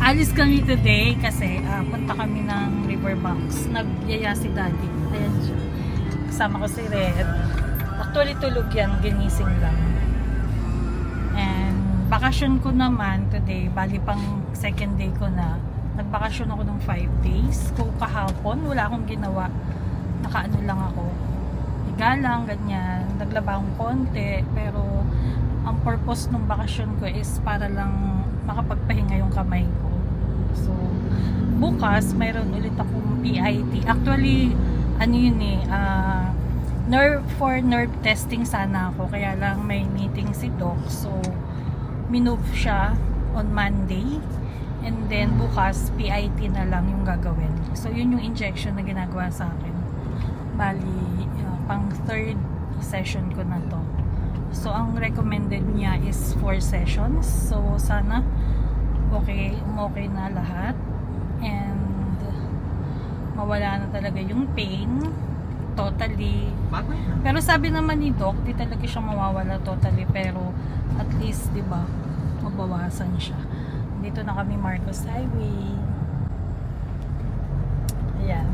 Alis kami today kasi punta kami ng Riverbanks. Nagyaya si Daddy. Ayan siya. Kasama ko si Red. Actually tulog yan, ginising lang. And bakasyon ko naman today, bali pang second day ko na. Nagbakasyon ako ng 5 days. Kung kahapon, wala akong ginawa. Nakaano lang ako. Higa lang, ganyan. Naglaba akong konti. Pero ang purpose ng bakasyon ko is para lang makapagpahinga yung kamay ko. So, bukas, mayroon ulit akong PIT. Actually, ano yun for nerve testing sana ako. Kaya lang may meeting si Doc. So, minove siya on Monday. And then, bukas, PIT na lang yung gagawin. So, yun yung injection na ginagawa sa akin. Bali, pang third session ko na to. So, ang recommended niya is 4 sessions. So, sana okay na lahat. And mawala na talaga yung pain. Totally. Pero sabi naman ni Doc, di talaga siya mawawala totally. Pero at least, di ba, mabawasan siya. Dito na kami Marcos Highway. Ayan.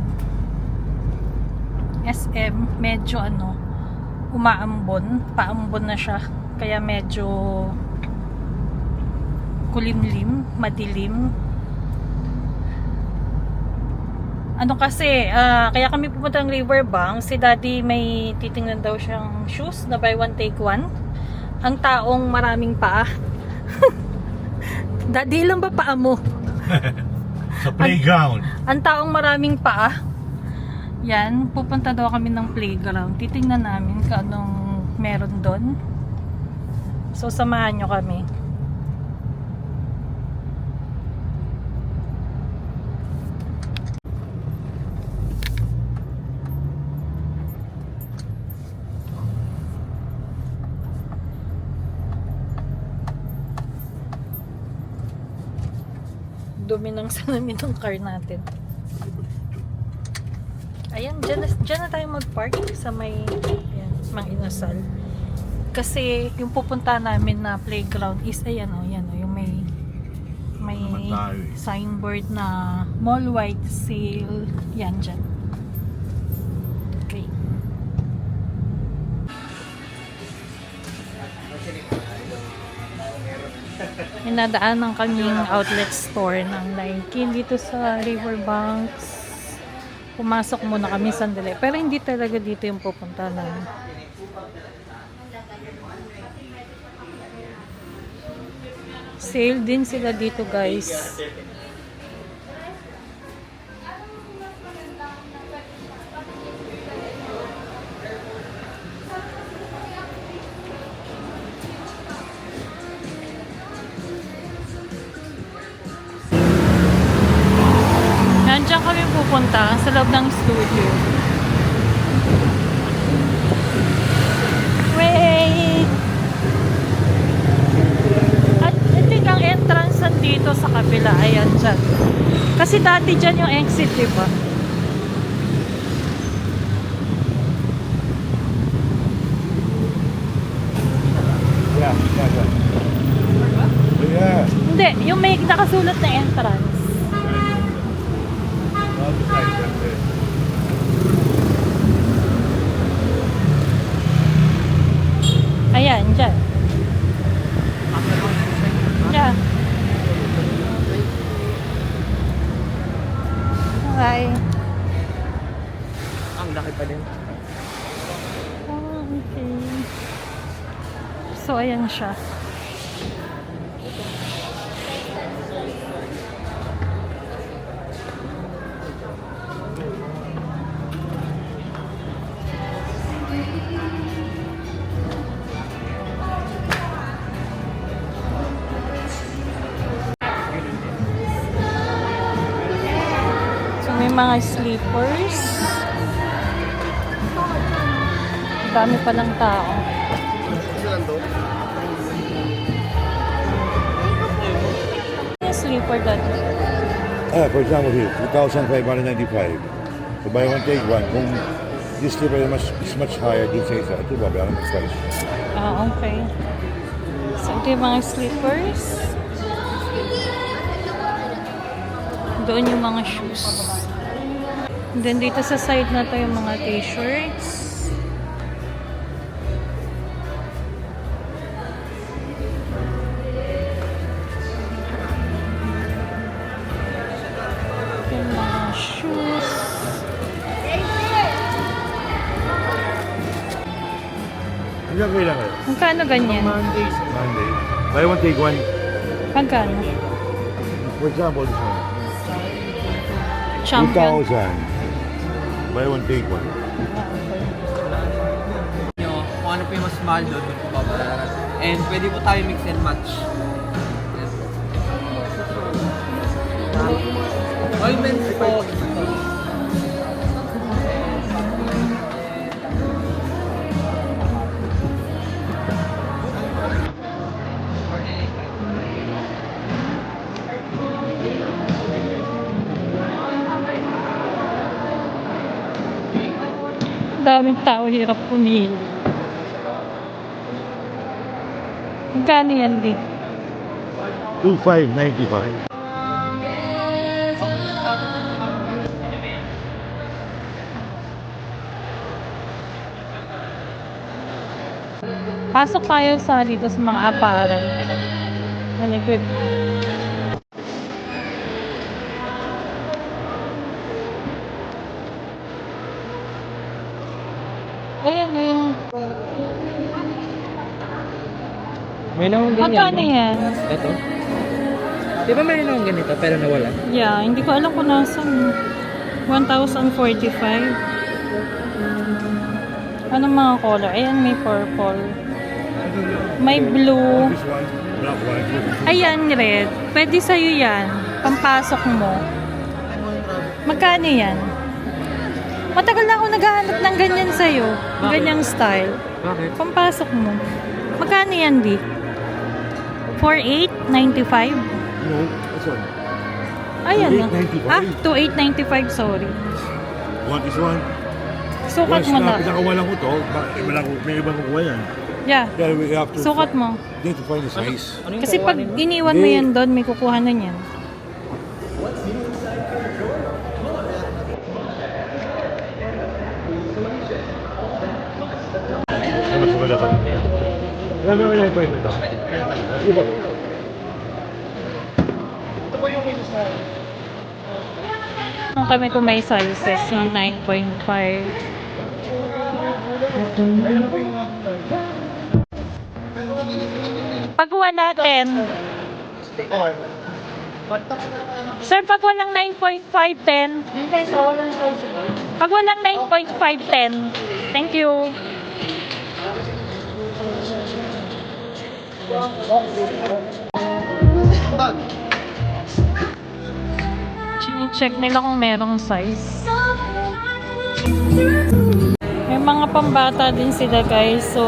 SM, medyo umaambon, paambon na siya, kaya medyo kulimlim, madilim. Kasi kaya kami pupunta ng Riverbank, si Daddy may titingnan daw siyang shoes na buy one take one. Ang taong maraming paa. Daddy, ilan ba paa mo? Sa playground. Ang taong maraming paa. Yan, pupunta daw kami ng playground. Titingnan namin kung anong meron doon. So, samahan nyo kami. Dumi ng salamin ng car natin. Ayan, dyan na tayo mag-park sa may Mang Inasal. Kasi yung pupunta namin na playground is ayan yung may signboard na mall wide sale. Yan dyan. Okay. Inadaanan kaming outlet store ng Nike dito sa Riverbanks. Pumasok muna kami sandali. Pero hindi talaga dito yung pupunta namin. Sale din sila dito, guys. Diyan kami pupunta sa loob ng studio. Wait! At ito ang entrance dito sa kabila. Ayan dyan. Kasi dati dyan yung exit, diba? Yeah. Hindi, yung may nakasulat na entrance. Ayan, dyan. Dyan. Hi. Ang laki pa din. Oh, okay. So, ayan siya. May mga sleepers. Dami pa ng tao. Yung sleeper dati. For example here, 2,595. So buy one, take one. Kung this slipper is much higher dun sa isa, ito babayaran ng price. Okay. So, ito yung mga sleepers. Doon yung mga shoes. And then dito sa side na to yung mga t-shirts. Yung mga shoes. Ilang kailangan? Magkano ganyan? Monday. Buy one, take one. Magkano? For example, this one. Champion. 2,000. Buy one, take one. Nyo, kung ano po yung mas mahal doon, doon po babayaran. And pwede po tayo mix and match. Yes po. Ointments po. Daming tao, hirap pumili. Magkano yan, Di? 2,595. Pasok tayo sa dito sa mga apparel. Naligwit. Ayan, ayan. May naman Magkano yan? Ito? Di ba may naman ganito pero nawala? Yeah, hindi ko alam kung nasan. 1,045. Anong mga color? Ayan, may purple. May blue. This one, black one. Ayan, red. Pwede sa'yo yan. Pampasok mo. Magkano yan? Matagal na ako naghahanap ng ganyan sa'yo. Ganyang style. Bakit? Pampasok mo. Magkano yan, Di? 4,895? No, this one. Ayan. 2,895. Ah, 2,895, sorry. Want this one? Sukat Once mo na na. pinakawalan ko to, may ibang kukuha yan. Yeah. Kaya we have to Sukat mo. need to find the size. Ano yung Kasi pag kukuhanin mo? iniwan mo yan doon, may kukuha na yan. Ano mas maganda ka? Alam mo yung point ito? Iba. Nung kami kung may sizes ng 9.5. Pagkuha natin. Sir, pag walang 9.510. Pag walang 9.510. Thank you. Check nila kung merong size. May mga pambata din sila, guys. So,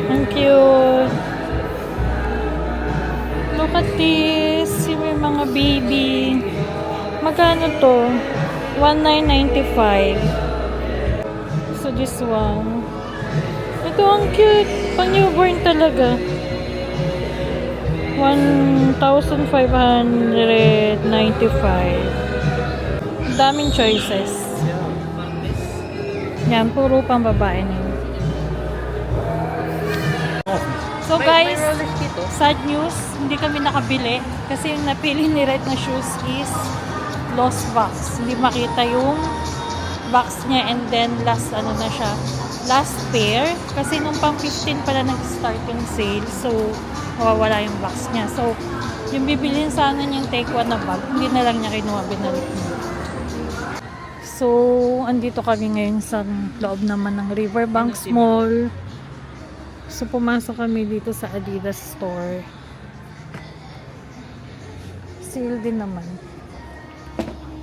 ang cute. Look at this. May mga baby. Magkano to? 1,995. So, this one. Ito ang cute. Pang newborn talaga. 1,595. Daming choices. Yan, puro pang babae na yun. So guys, sad news, hindi kami nakabili kasi yung napili ni Red na shoes is lost box. Hindi makita yung box niya and then last ano na siya, last pair kasi nung pang 15 pala nag-start yung sale, so mawawala yung box niya. So yung bibilin sana niyang take one na bag, hindi na lang niya kinuha, binalik niya. So andito kami ngayon sa loob naman ng Riverbanks Mall. So, pumasok kami dito sa Adidas store. Sale din naman.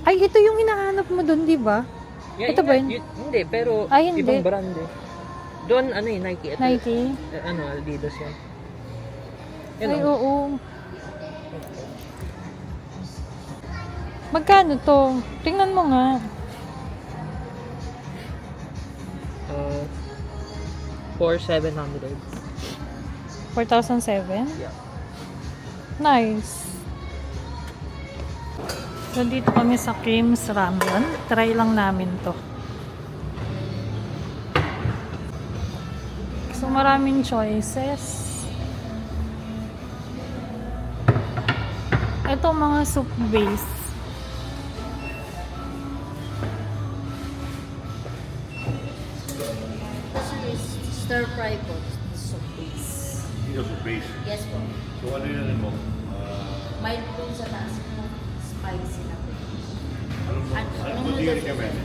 Ay, ito yung hinahanap mo doon, di ba? Yeah, Ito ba yun? Hindi, pero Ay, hindi. ibang brand eh. Doon, ano eh, Nike. Ito, Nike? ano, Adidas yan. Yan Ay, o. oo. Magkano to? Tingnan mo nga. 4,700. 4,007? Yeah. Nice. Nandito kami sa Kim's Ramyun. Try lang namin to. So, maraming choices. Ito mga soup base. Stir fry po. Soup base. Dito sa base. Yes po. So ano yun mo? Mild po sa taas po. Spicy na po. Ano do you recommend?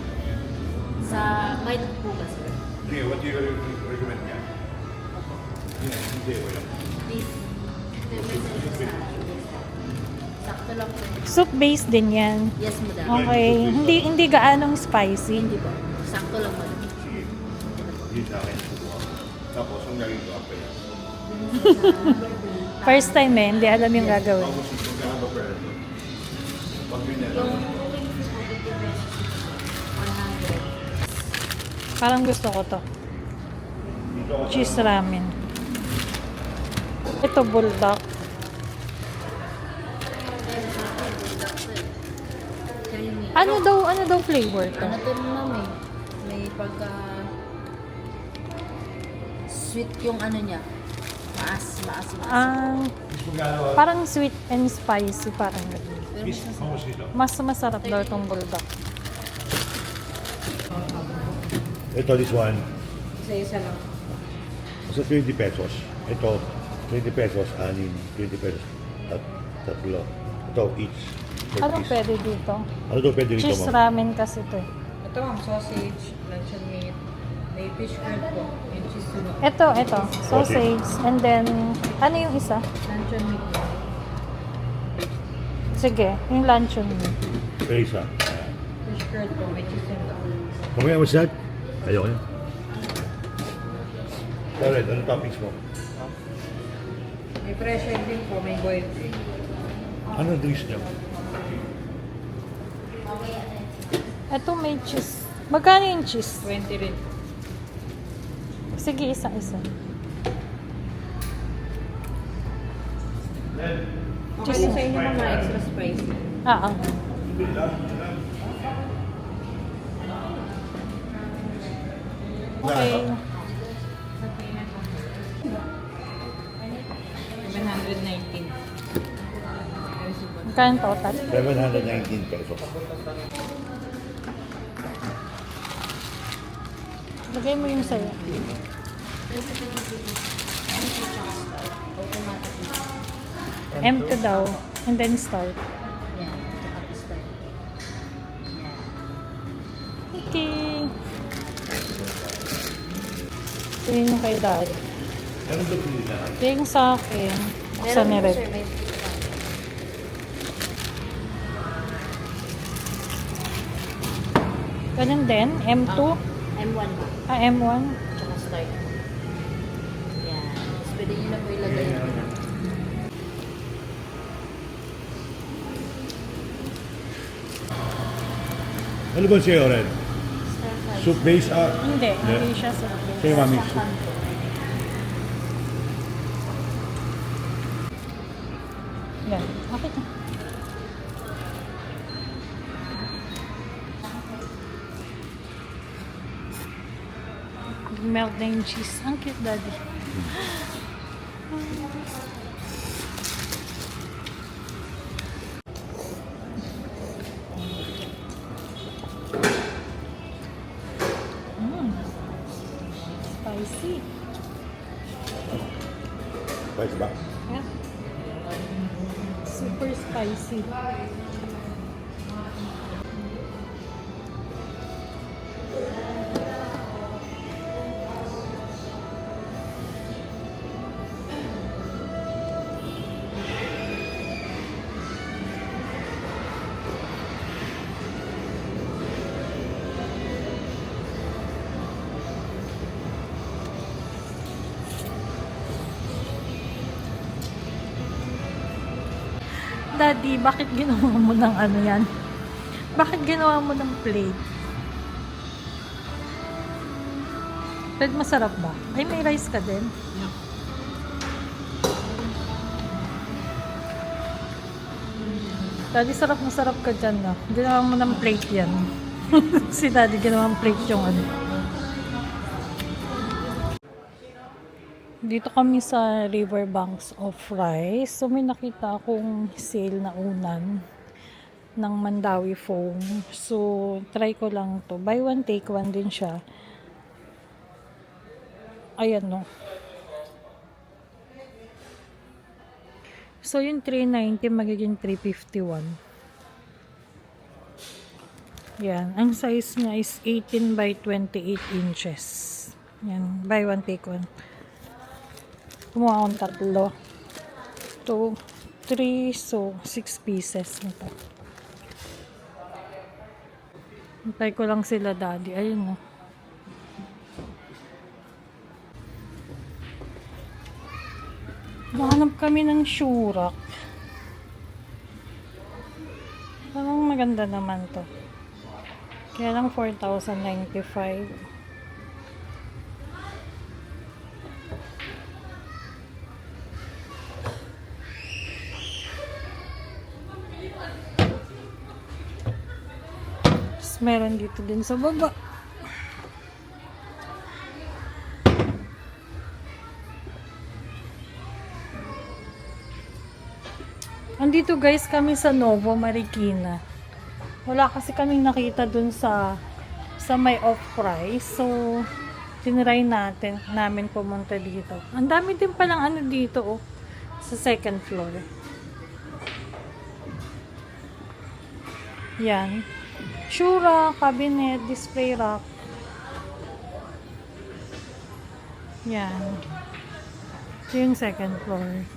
Sa mild po ba sir? Sige, what do you recommend niya? Hindi, wala. Beef. Sakto lang po. Soup base din yan. Yes madam. Okay. Hindi gaanong spicy. Hindi po. Sakto lang po. Sige. Hindi sa akin. Tapos, ang gagawin ko after yan. First time hindi alam yung gagawin. Tapos, magkano ba pera ito? Pag yun yan. Yung cooking fish po, 50 pesos. 100. Parang gusto ko to. Dito ako Cheese ramen. Ito bulldog. Creamy. Ano daw flavor to? Ano to ma'am eh? May pagka sweet yung ano niya. Maas. Parang sweet and spicy parang ganun. Pero Miss, how much dito? Mas masarap daw itong bulldog. Ito, this one. isa-isa lang. Sa 20 pesos. Ito, 20 pesos, anin. 20 pesos, tatlo. Ito, each. Per Ano piece. pwede dito? Ano daw pwede dito, Cheese ma'am? ramen kasi to. Ito ang sausage, luncheon meat, may fish curd po, yung cheese sunok. Ito. Sausage. And then, ano yung isa? Luncheon meat po. Sige, yung luncheon meat. Pero isa. Fish curd po, may cheese sunok. Kamaya mo siya? Ayoko yan. Alright, ano toppings mo? May fresh egg din po, may boiled egg. Ano drinks niya? Ito may cheese. Magkano yung cheese? 20 rin. Sige, isa-isa. Okay lang sa inyo mga extra spicy. Ah. Okay. 719. Magkano total? 719 pesos. Lagay mo yung sayo. Empty daw. And then start. Yan. Tsaka start. Yan. Okay. Ito yung kay dad. Ano daw pili na? Ito yung sa akin. Buksan ni po, Red. sir, may Ganun din. M2. M1 ba? M1. Tsaka start. Yan. Tapos pwede nyo na po ilagay. Ano ba siya, Red? Stir fry. Soup base? Hindi. Hindi siya sa Kaya mami, Sa soup. kanto. Yan. Okay na. Melt na yung cheese. Ang cute, daddy. Spicy. Spice ba? Yeah. Super spicy. Daddy, bakit ginawa mo ng ano yan? Bakit ginawa mo ng plate? Red, masarap ba? Ay, may rice ka din? Daddy, sarap na sarap ka dyan, no? Ginawa mo ng plate yan. Si Daddy, ginawa ng plate yung ano. Dito kami sa Riverbanks of Rice. So, may nakita akong sale na unan ng Mandawi foam. So, try ko lang to. Buy one, take one din siya. Ayan, no? So, yung 390 magiging 351. Yan. Ang size niya is 18 by 28 inches. Yan. Buy one, take one. Kumuha akong 3. 2, 3. So, 6 pieces nito. Hintay ko lang sila, Daddy. Ayun, no. Nahanap kami ng shurak. Parang maganda naman to. Kaya lang 4,095. Tapos meron dito din sa baba. Andito guys kami sa Novo Marikina. Wala kasi kaming nakita dun sa may off price. So, tinry namin pumunta dito. Ang dami din palang ano dito, oh, sa second floor. Yan. Shoe rack, cabinet, display rack. Yan. Ito yung second floor.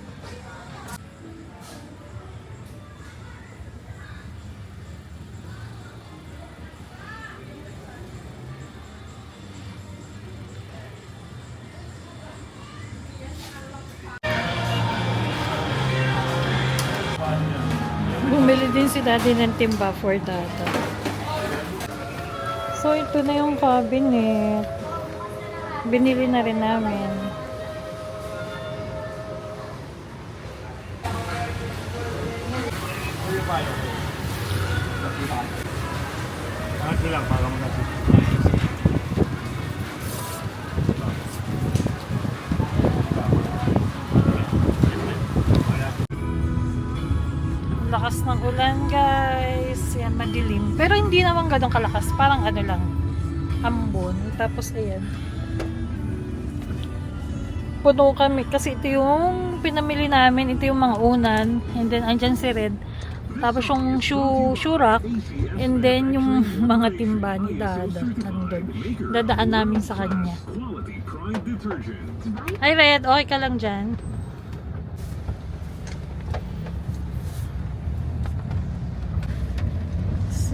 Bumili din si Daddy ng timba for data. So, ito na yung cabinet. Binili na rin namin. Ano lang, para mo natin. Lakas ng ulan, guys. Yan, madilim. Pero hindi naman ganun kalakas. Parang ano lang, ambon. Tapos, ayan. Puno kami. Kasi ito yung pinamili namin. Ito yung mga unan. And then, andyan si Red. Tapos yung shoe rack. And then, yung mga timba ni Dada. Andun. Dadaan namin sa kanya. Ay, Red. Okay ka lang dyan?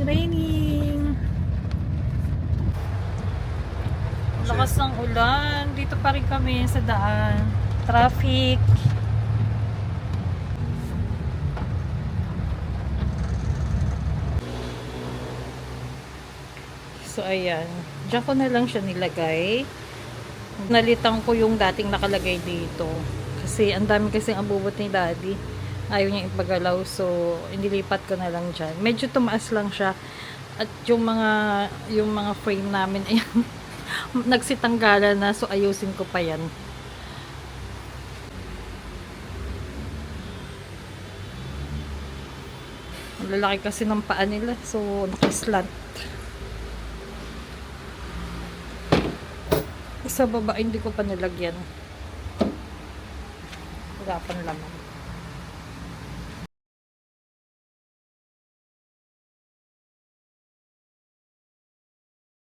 Raining. Lakas ng ulan. Dito pa rin kami sa daan. Traffic. So, ayan. Diyan ko na lang siya nilagay. Nalitan ko yung dating nakalagay dito. Kasi, ang dami kasing abubot ni Daddy. Ayaw niya ipagalaw, so inilipat ko na lang dyan. Medyo tumaas lang siya. At yung mga frame namin, ayan, nagsitanggalan na, so ayusin ko pa yan. Ang lalaki kasi ng paa nila, so nakaslant. Sa baba, hindi ko pa nilagyan. Wala pang laman.